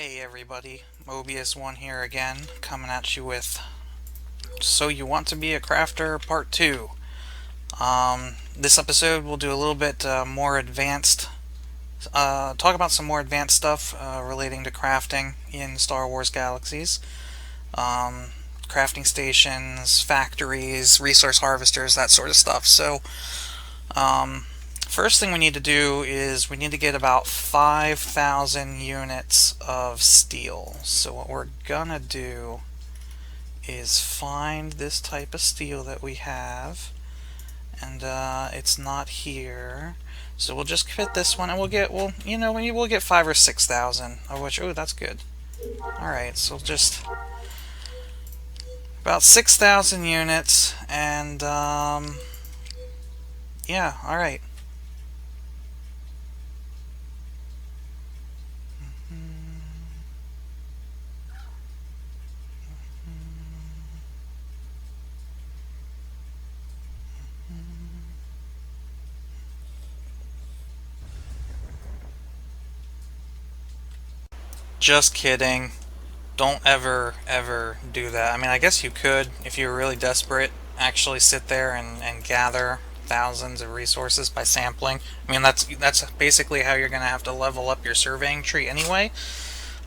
Hey everybody, Mobius1 here again, coming at you with So You Want to Be a Crafter Part 2. This episode we'll do a little bit more advanced, talk about some more advanced stuff relating to crafting in Star Wars Galaxies. Crafting stations, factories, resource harvesters, that sort of stuff. So, first thing we need to do is we need to get about 5,000 units of steel. So what we're gonna do is find this type of steel that we have, and it's not here. So we'll just fit this one, and we'll get, we'll get 5,000 or 6,000 of which, oh, that's good. All right, so just about 6,000 units, and yeah, all right. Just kidding. Don't ever do that. I mean, I guess you could, if you were really desperate, actually sit there and gather thousands of resources by sampling. I mean, that's basically how you're going to have to level up your surveying tree anyway.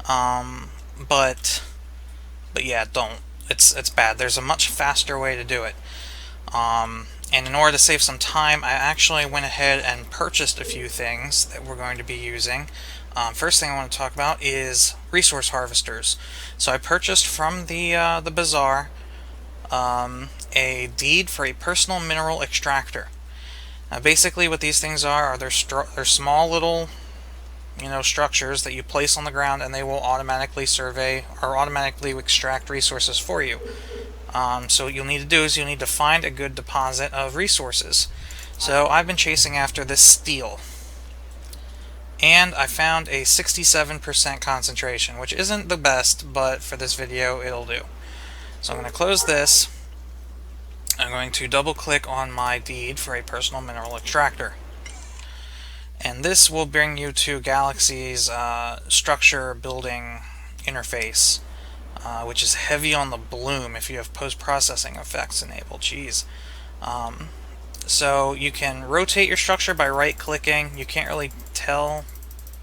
But yeah, don't. It's bad. There's a much faster way to do it. And in order to save some time, I actually went ahead and purchased a few things that we're going to be using. First thing I want to talk about is resource harvesters. So I purchased from the bazaar a deed for a personal mineral extractor. Basically, what these things are they're small little structures that you place on the ground, and they will automatically survey or automatically extract resources for you. So what you'll need to do is you'll need to find a good deposit of resources. So I've been chasing after this steel, and I found a 67% concentration, which isn't the best, but for this video it'll do. So I'm going to close this. I'm going to double click on my deed for a personal mineral extractor, and this will bring you to Galaxy's structure building interface, which is heavy on the bloom if you have post-processing effects enabled. Jeez. So you can rotate your structure by right-clicking. You can't really tell,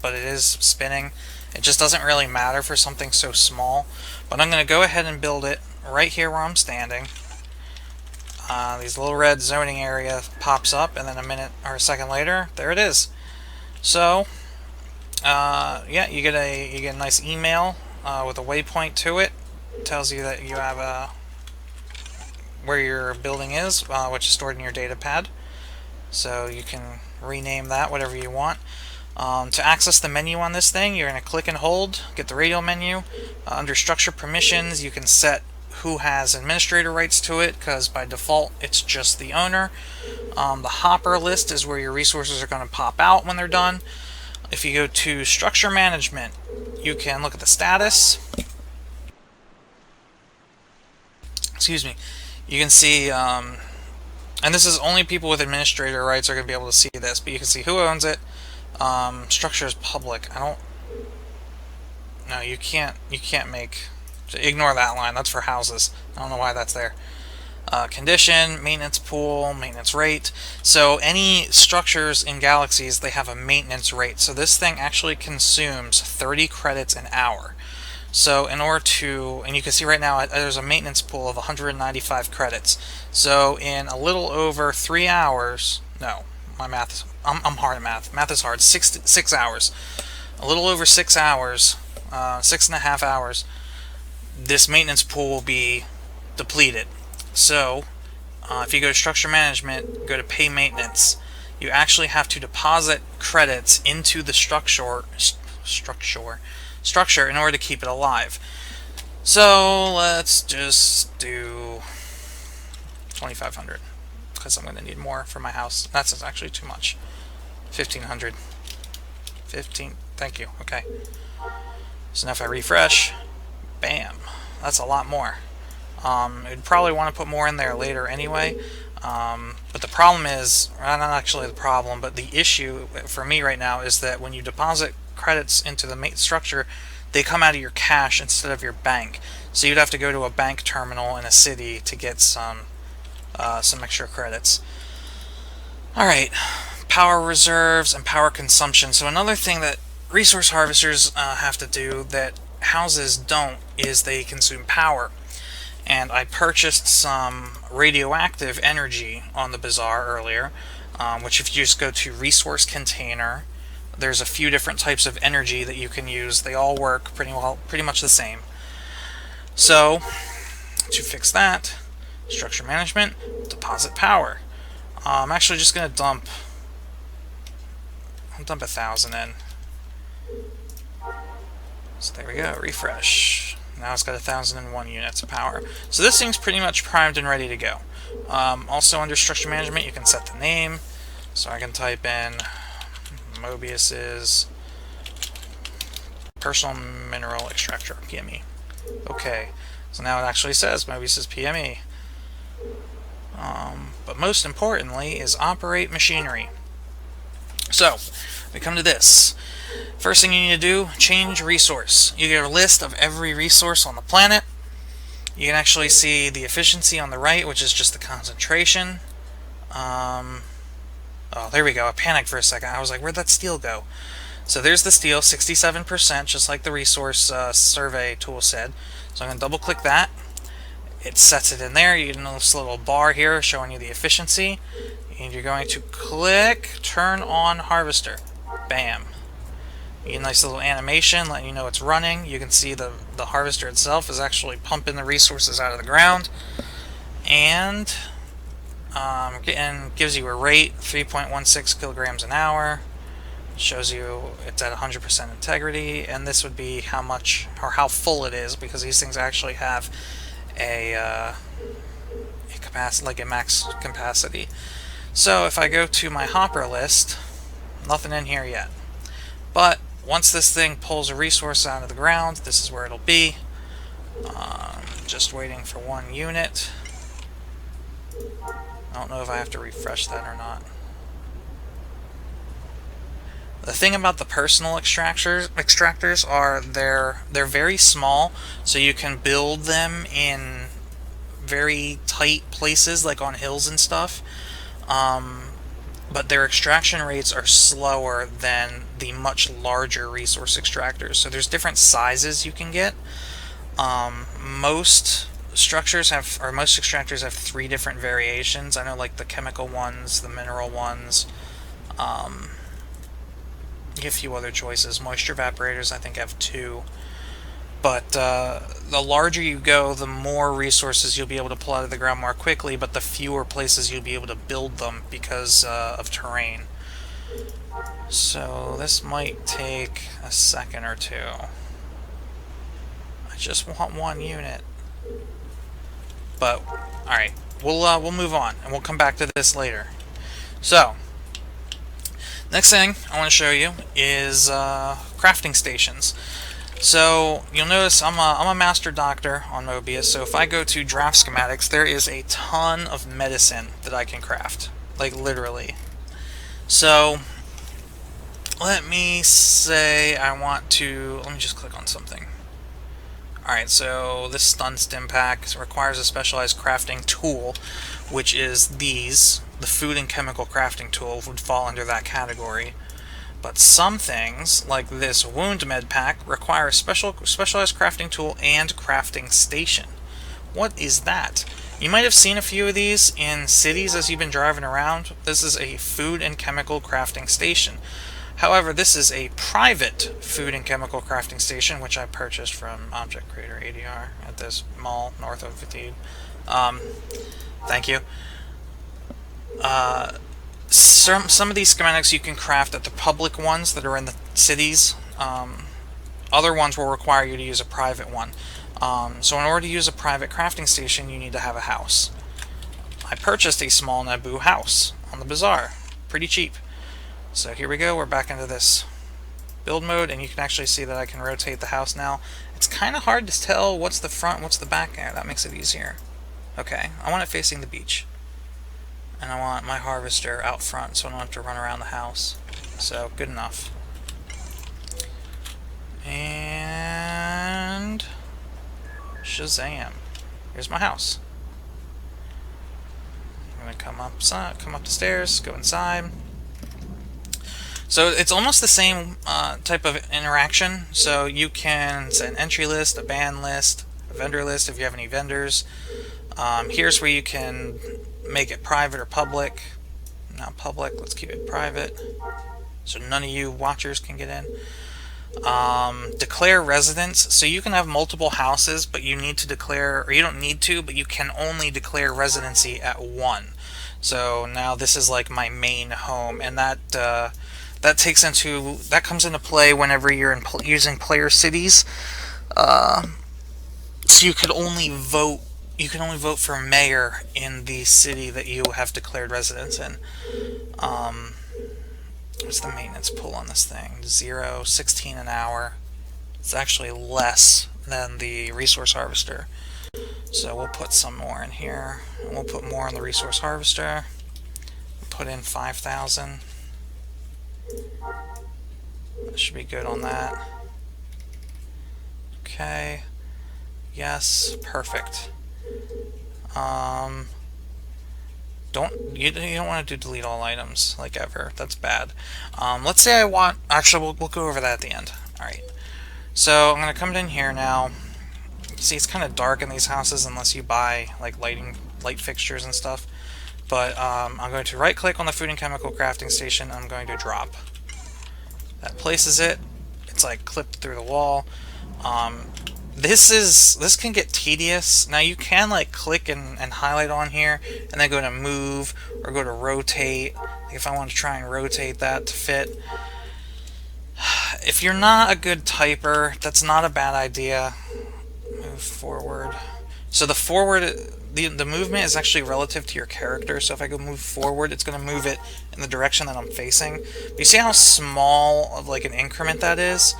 but it is spinning. It just doesn't really matter for something so small. But I'm going to go ahead and build it right here where I'm standing. These little red zoning area pops up, and then a minute or a second later, there it is. So, yeah, you get a nice email with a waypoint to it. It tells you that you have where your building is, which is stored in your data pad. So you can rename that whatever you want. To access the menu on this thing, you're going to click and hold, get the radial menu. Under structure permissions, you can set who has administrator rights to it, because by default it's just the owner. The hopper list is where your resources are going to pop out when they're done. If you go to structure management, you can look at the status. Excuse me. You can see, and this is only people with administrator rights are going to be able to see this, but you can see who owns it. Structure is public. No, you can't make, ignore that line, that's for houses. I don't know why that's there. Condition, maintenance pool, maintenance rate. So any structures in Galaxies, they have a maintenance rate. So this thing actually consumes 30 credits an hour. So in order to, and you can see right now there's a maintenance pool of 195 credits. So in a little over 3 hours, no, my math, I'm hard at math. Math is hard. 6 hours. A little over 6 hours, 6.5 hours, this maintenance pool will be depleted. So if you go to structure management, go to pay maintenance, you actually have to deposit credits into the structure in order to keep it alive. So let's just do 2,500, because I'm going to need more for my house. That's actually too much. 1,500. 15. Thank you. Okay. So now if I refresh, bam, that's a lot more. I'd probably want to put more in there later anyway. But the problem is, not actually the problem, but the issue for me right now is that when you deposit credits into the structure, they come out of your cash instead of your bank. So you'd have to go to a bank terminal in a city to get some extra credits. Alright, power reserves and power consumption. So another thing that resource harvesters have to do that houses don't is they consume power. And I purchased some radioactive energy on the bazaar earlier, which if you just go to resource container, there's a few different types of energy that you can use. They all work pretty much the same. So to fix that, structure management, deposit power. I'm actually just going to dump 1,000 in. So there we go, refresh. Now it's got 1,001 units of power. So this thing's pretty much primed and ready to go. Also under structure management, you can set the name. So I can type in Mobius's personal mineral extractor, PME. Okay, so now it actually says Mobius's PME. But most importantly is operate machinery. So we come to this. First thing you need to do, change resource. You get a list of every resource on the planet. You can actually see the efficiency on the right, which is just the concentration. Oh, there we go. I panicked for a second. I was like, where'd that steel go? So there's the steel, 67%, just like the resource survey tool said. So I'm going to double click that. It sets it in there. You get this little bar here showing you the efficiency. And you're going to click turn on harvester. Bam. You get a nice little animation letting you know it's running. You can see the harvester itself is actually pumping the resources out of the ground. And gives you a rate, 3.16 kilograms an hour. Shows you it's at 100% integrity. And this would be how much or how full it is, because these things actually have a capacity, like a max capacity. So if I go to my hopper list, nothing in here yet. But once this thing pulls a resource out of the ground, this is where it'll be. Just waiting for 1 unit. I don't know if I have to refresh that or not. The thing about the personal extractors are they're very small, so you can build them in very tight places, like on hills and stuff. But their extraction rates are slower than the much larger resource extractors. So there's different sizes you can get. Most extractors have 3 different variations. I know, like the chemical ones, the mineral ones. You get a few other choices. Moisture evaporators, I think, have 2. But the larger you go, the more resources you'll be able to pull out of the ground more quickly, but the fewer places you'll be able to build them because of terrain. So this might take a second or 2. I just want 1 unit. But alright, we'll move on, and we'll come back to this later. So next thing I want to show you is crafting stations. So you'll notice I'm a master doctor on Mobius, so if I go to draft schematics, there is a ton of medicine that I can craft, like literally. So let me say let me just click on something. Alright, so this stun stim pack requires a specialized crafting tool, which is the food and chemical crafting tool would fall under that category. But some things, like this wound med pack, require a specialized crafting tool and crafting station. What is that? You might have seen a few of these in cities as you've been driving around. This is a food and chemical crafting station. However, this is a private food and chemical crafting station, which I purchased from Object Creator ADR at this mall north of Vitide. Thank you. Some of these schematics you can craft at the public ones that are in the cities. Other ones will require you to use a private one. So in order to use a private crafting station, you need to have a house. I purchased a small Naboo house on the bazaar. Pretty cheap. So here we go, we're back into this build mode, and you can actually see that I can rotate the house now. It's kind of hard to tell what's the front, what's the back. That makes it easier. Okay, I want it facing the beach. And I want my harvester out front so I don't have to run around the house. So, good enough. And Shazam. Here's my house. I'm going to come up the stairs, go inside. So it's almost the same type of interaction. So you can set an entry list, a ban list, a vendor list if you have any vendors. Here's where you can make it private or public. Not public, let's keep it private, so none of you watchers can get in. Declare residence, so you can have multiple houses, but you need to declare, or you don't need to, but you can only declare residency at one. So now this is like my main home, and that comes into play whenever you're using player cities. So you can only vote for mayor in the city that you have declared residence in. What's the maintenance pull on this thing? 0, 16 an hour. It's actually less than the resource harvester. So we'll put some more in here, and we'll put more on the resource harvester. Put in 5,000. That should be good on that. Okay. Yes, perfect. You don't want to do delete all items like ever. That's bad. Let's say I want. Actually, we'll go over that at the end. All right. So I'm gonna come in here now. See, it's kind of dark in these houses unless you buy like light fixtures and stuff. But I'm going to right-click on the food and chemical crafting station. I'm going to drop. That places it. It's like clipped through the wall. This can get tedious. Now you can like click and highlight on here and then go to move or go to rotate, like if I want to try and rotate that to fit. If you're not a good typer, that's not a bad idea. Move forward. So the movement is actually relative to your character. So if I go move forward, it's going to move it in the direction that I'm facing. But you see how small of like an increment that is?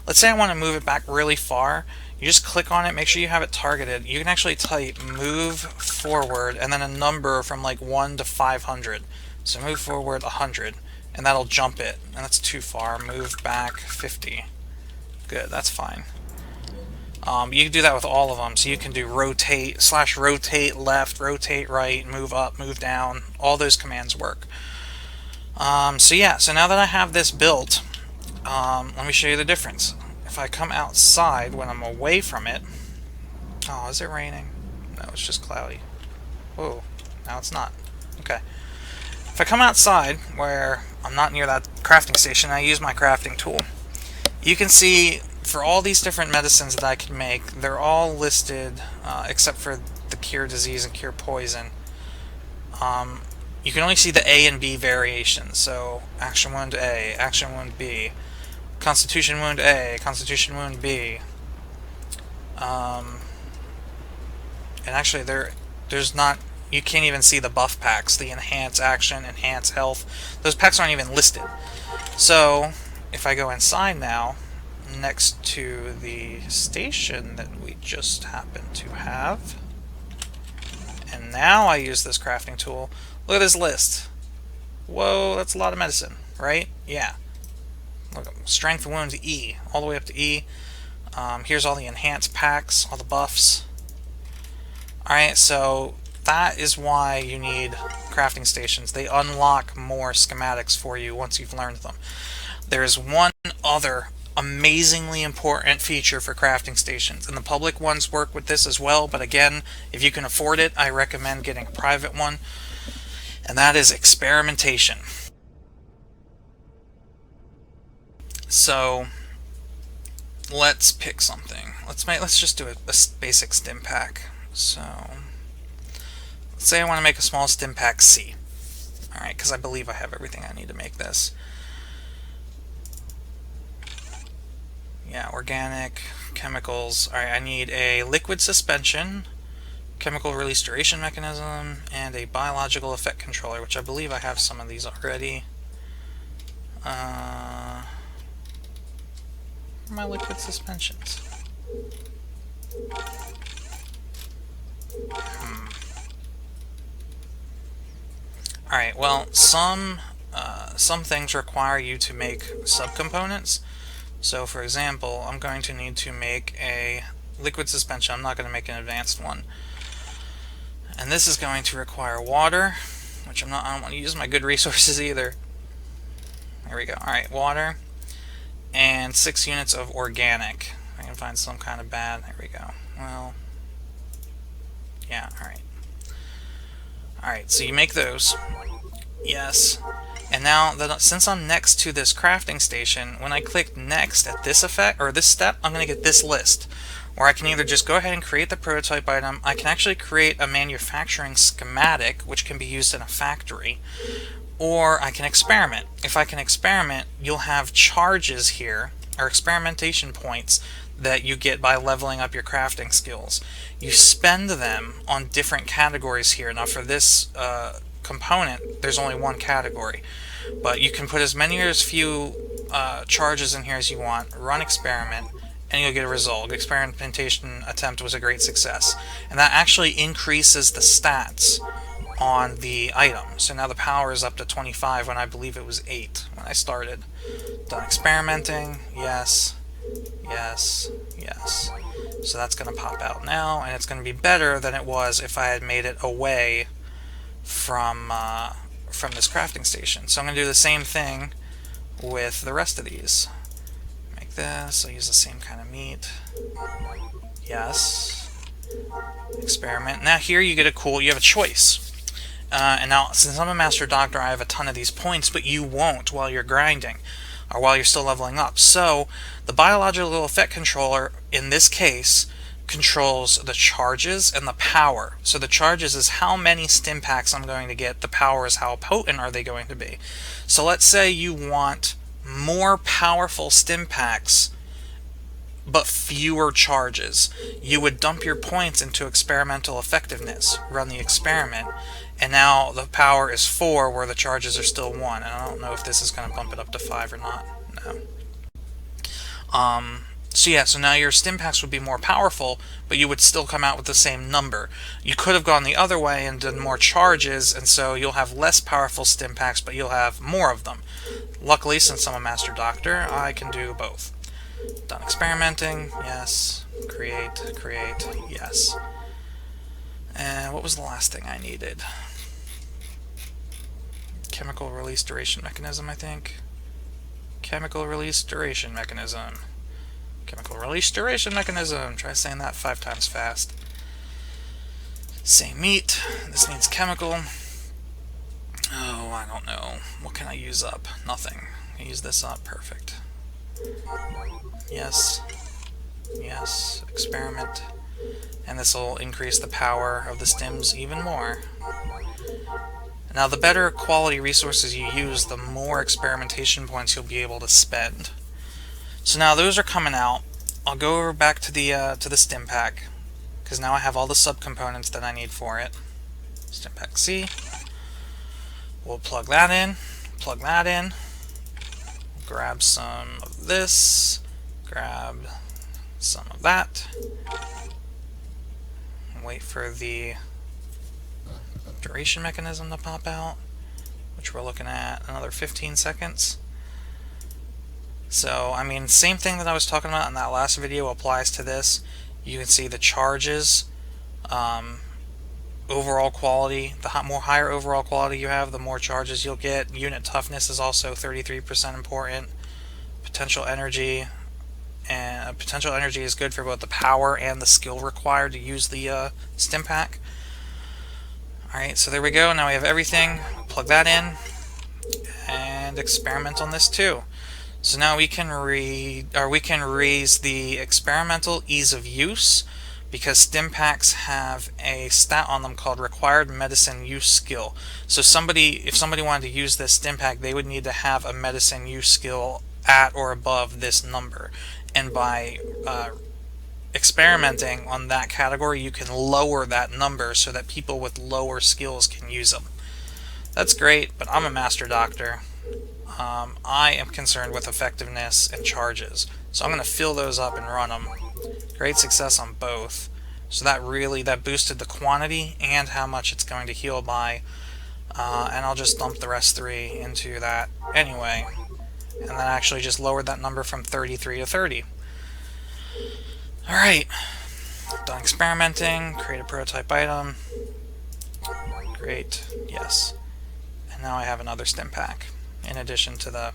Let's say I want to move it back really far. You just click on it, make sure you have it targeted. You can actually type move forward and then a number from like 1 to 500. So move forward 100, and that'll jump it. And that's too far. Move back 50. Good, that's fine. You can do that with all of them. So you can do rotate, /rotate left, rotate right, move up, move down. All those commands work. So yeah, so now that I have this built, let me show you the difference. If I come outside when I'm away from it... Oh, is it raining? No, it's just cloudy. Whoa, now it's not. Okay. If I come outside where I'm not near that crafting station, I use my crafting tool. You can see for all these different medicines that I can make, they're all listed except for the cure disease and cure poison. You can only see the A and B variations. So action wound A, action wound B. Constitution wound A, Constitution wound B. And actually there's not, you can't even see the buff packs, the enhance action, enhance health. Those packs aren't even listed. So if I go inside now, next to the station that we just happen to have, and now I use this crafting tool, look at this list. Whoa, that's a lot of medicine, right? Yeah. Look, strength wound E, all the way up to E. Here's all the enhanced packs, all the buffs. Alright, so that is why you need crafting stations. They unlock more schematics for you once you've learned them. There's one other amazingly important feature for crafting stations, and the public ones work with this as well, but again, if you can afford it, I recommend getting a private one, and that is experimentation. So let's pick something. Let's just do a basic stim pack. So let's say I want to make a small stim pack C. Alright, because I believe I have everything I need to make this. Yeah, organic, chemicals. Alright, I need a liquid suspension, chemical release duration mechanism, and a biological effect controller, which I believe I have some of these already. My liquid suspensions. Alright, well, some things require you to make subcomponents. So, for example, I'm going to need to make a liquid suspension. I'm not going to make an advanced one. And this is going to require water, which I don't want to use my good resources either. There we go. Alright, water. And 6 units of organic. I can find some kind of bad. There we go. Well, yeah, alright. Alright, so you make those. Yes. And now, since I'm next to this crafting station, when I click next at this effect, or this step, I'm going to get this list, where I can either just go ahead and create the prototype item. I can actually create a manufacturing schematic, which can be used in a factory, or I can experiment. If I can experiment, you'll have charges here, or experimentation points, that you get by leveling up your crafting skills. You spend them on different categories here. Now for this component, there's only one category, but you can put as many or as few charges in here as you want, run experiment, and you'll get a result. Experimentation attempt was a great success. And that actually increases the stats on the item. So now the power is up to 25 when I believe it was 8 when I started. Done experimenting, yes, yes, yes. So that's going to pop out now, and it's going to be better than it was if I had made it away from this crafting station. So I'm going to do the same thing with the rest of these. Make this, I'll use the same kind of meat. Yes. Experiment. Now here you have a choice. And now, since I'm a master doctor, I have a ton of these points, but you won't while you're grinding, or while you're still leveling up. So, the biological effect controller, in this case, controls the charges and the power. So the charges is how many stim packs I'm going to get, the power is how potent are they going to be. So let's say you want more powerful stim packs, but fewer charges. You would dump your points into experimental effectiveness, run the experiment, and now the power is 4 where the charges are still 1. And I don't know if this is going to bump it up to 5 or not. No. So yeah, so now your stim packs would be more powerful, but you would still come out with the same number. You could have gone the other way and done more charges, and so you'll have less powerful stim packs, but you'll have more of them. Luckily, since I'm a master doctor, I can do both. Done experimenting, yes. Create, yes. And what was the last thing I needed? Chemical release duration mechanism, I think. Chemical release duration mechanism. Chemical release duration mechanism. Try saying that 5 times fast. Same meat. This needs chemical. Oh, I don't know. What can I use up? Nothing. I use this up. Perfect. Yes. Yes. Experiment. And this will increase the power of the stims even more. Now, the better quality resources you use, the more experimentation points you'll be able to spend. So now those are coming out. I'll go over back to the stim pack, because now I have all the subcomponents that I need for it. Stim pack C. We'll plug that in. Plug that in. Grab some of this. Grab some of that. Wait for the duration mechanism to pop out, which we're looking at another 15 seconds. So, I mean, same thing that I was talking about in that last video applies to this. You can see the charges, overall quality. The more higher overall quality you have, the more charges you'll get. Unit toughness is also 33% important. Potential energy, and potential energy is good for both the power and the skill required to use the stim pack. Alright, so there we go. Now we have everything. Plug that in and experiment on this too. So now we can raise the experimental ease of use, because stim packs have a stat on them called required medicine use skill. So if somebody wanted to use this stim pack, they would need to have a medicine use skill at or above this number. And by experimenting on that category, you can lower that number so that people with lower skills can use them. That's great, but I'm a master doctor. I am concerned with effectiveness and charges, so I'm going to fill those up and run them. Great success on both. So that boosted the quantity and how much it's going to heal by, and I'll just dump the rest 3 into that anyway. And that actually just lowered that number from 33 to 30. Alright, Done experimenting, create a prototype item. Great, yes. And now I have another stim pack, in addition to the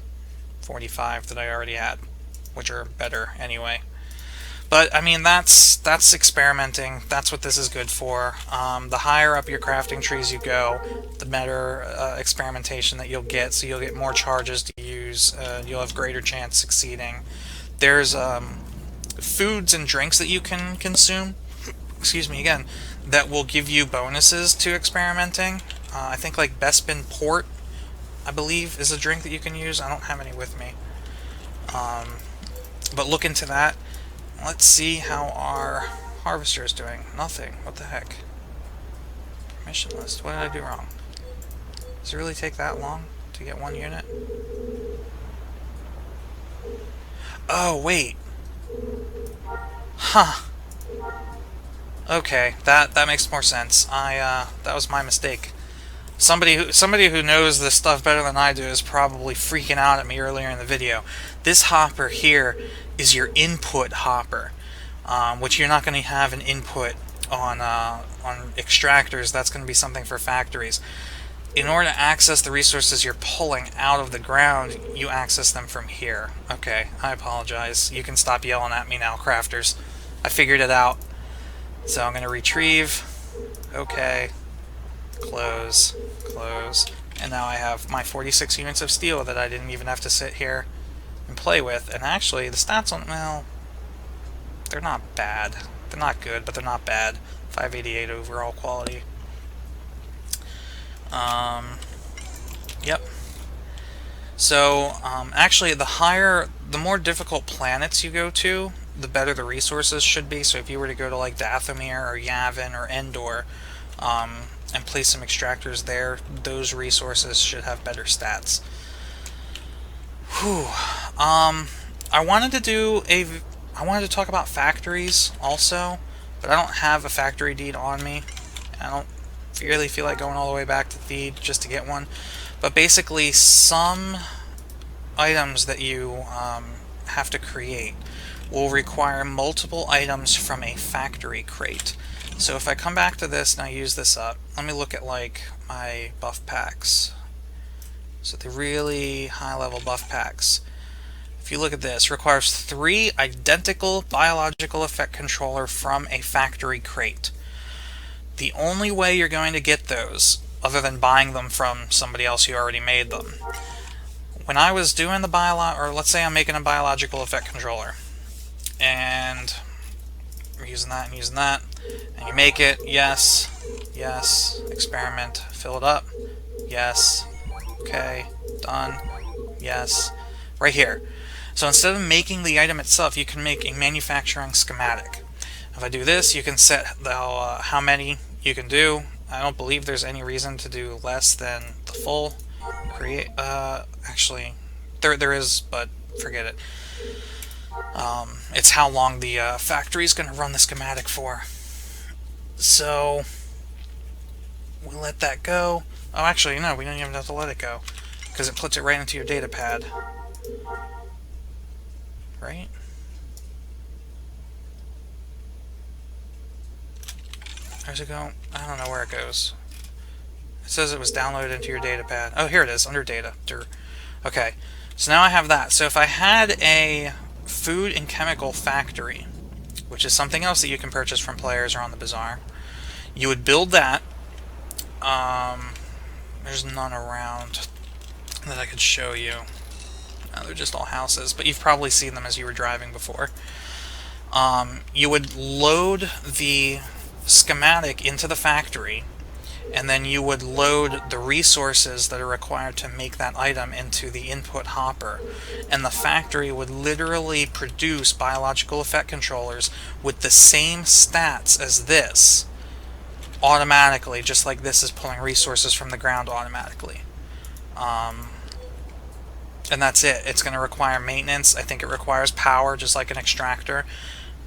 45 that I already had, which are better anyway. But I mean, that's experimenting. That's what this is good for. The higher up your crafting trees you go, the better experimentation that you'll get. So you'll get more charges to use. You'll have greater chance succeeding. There's foods and drinks that you can consume. Excuse me again. That will give you bonuses to experimenting. I think like Bespin Port, I believe, is a drink that you can use. I don't have any with me. But look into that. Let's see how our harvester is doing. Nothing. What the heck? Permission list. What did I do wrong? Does it really take that long to get one unit? Oh, wait. Huh. Okay, that makes more sense. That was my mistake. Somebody who knows this stuff better than I do is probably freaking out at me earlier in the video. This hopper here is your input hopper, which you're not going to have an input on extractors. That's going to be something for factories. In order to access the resources you're pulling out of the ground, you access them from here. Okay, I apologize. You can stop yelling at me now, crafters. I figured it out. So I'm going to retrieve. Okay. Close. Close. And now I have my 46 units of steel that I didn't even have to sit here and play with. And actually, the stats on, well, they're not bad. They're not good, but they're not bad. 588 overall quality. Yep. So, actually, the more difficult planets you go to, the better the resources should be. So if you were to go to like Dathomir or Yavin or Endor, and place some extractors there, those resources should have better stats. Whew. I wanted to talk about factories also, but I don't have a factory deed on me. I don't really feel like going all the way back to Theed just to get one. But basically, some items that you have to create will require multiple items from a factory crate. So if I come back to this and I use this up, let me look at like my buff packs. So the really high level buff packs. If you look at this, requires 3 identical biological effect controller from a factory crate. The only way you're going to get those, other than buying them from somebody else who already made them, when I was doing the let's say I'm making a biological effect controller, and we're using that and using that, and you make it, yes, yes, experiment, fill it up, yes, okay, done, yes, right here. So instead of making the item itself, you can make a manufacturing schematic. If I do this, you can set how many you can do. I don't believe there's any reason to do less than the full create. Actually, there is, but forget it. It's how long the factory is going to run the schematic for. So we let that go. Oh, actually, no, we don't even have to let it go, because it puts it right into your data pad. Right? Where's it go? I don't know where it goes. It says it was downloaded into your data pad. Oh, here it is, under data. Okay, so now I have that. So if I had a food and chemical factory, which is something else that you can purchase from players or on the Bazaar, you would build that. There's none around that I could show you. No, they're just all houses, but you've probably seen them as you were driving before. You would load the schematic into the factory, and then you would load the resources that are required to make that item into the input hopper, and the factory would literally produce biological effect controllers with the same stats as this automatically, just like this is pulling resources from the ground automatically. And that's it. It's going to require maintenance. I think it requires power, just like an extractor,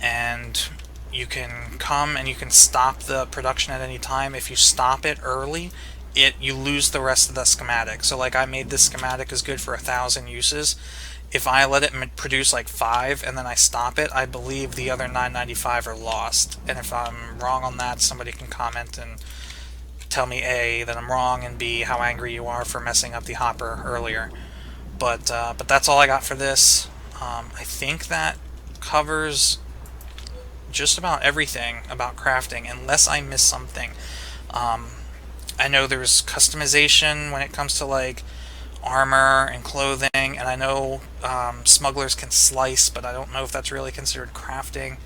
and you can come and you can stop the production at any time. If you stop it early, you lose the rest of the schematic. So like I made this schematic is good for 1,000 uses. if I let it produce like 5 and then I stop it, I believe the other 995 are lost. And if I'm wrong on that, somebody can comment and tell me A, that I'm wrong, and B, how angry you are for messing up the hopper earlier. But that's all I got for this. I think that covers just about everything about crafting, unless I miss something. I know there's customization when it comes to like armor and clothing, and I know smugglers can slice, but I don't know if that's really considered crafting.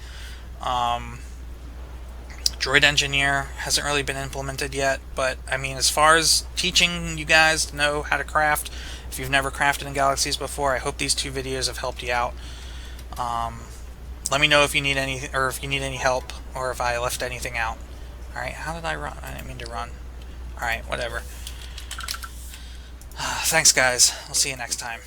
Droid engineer hasn't really been implemented yet, but I mean, as far as teaching you guys to know how to craft, if you've never crafted in Galaxies before, I hope these 2 videos have helped you out. Let me know if you need any, or if you need any help, or if I left anything out. Alright, how did I run? I didn't mean to run. Alright, whatever. Thanks, guys. I'll see you next time.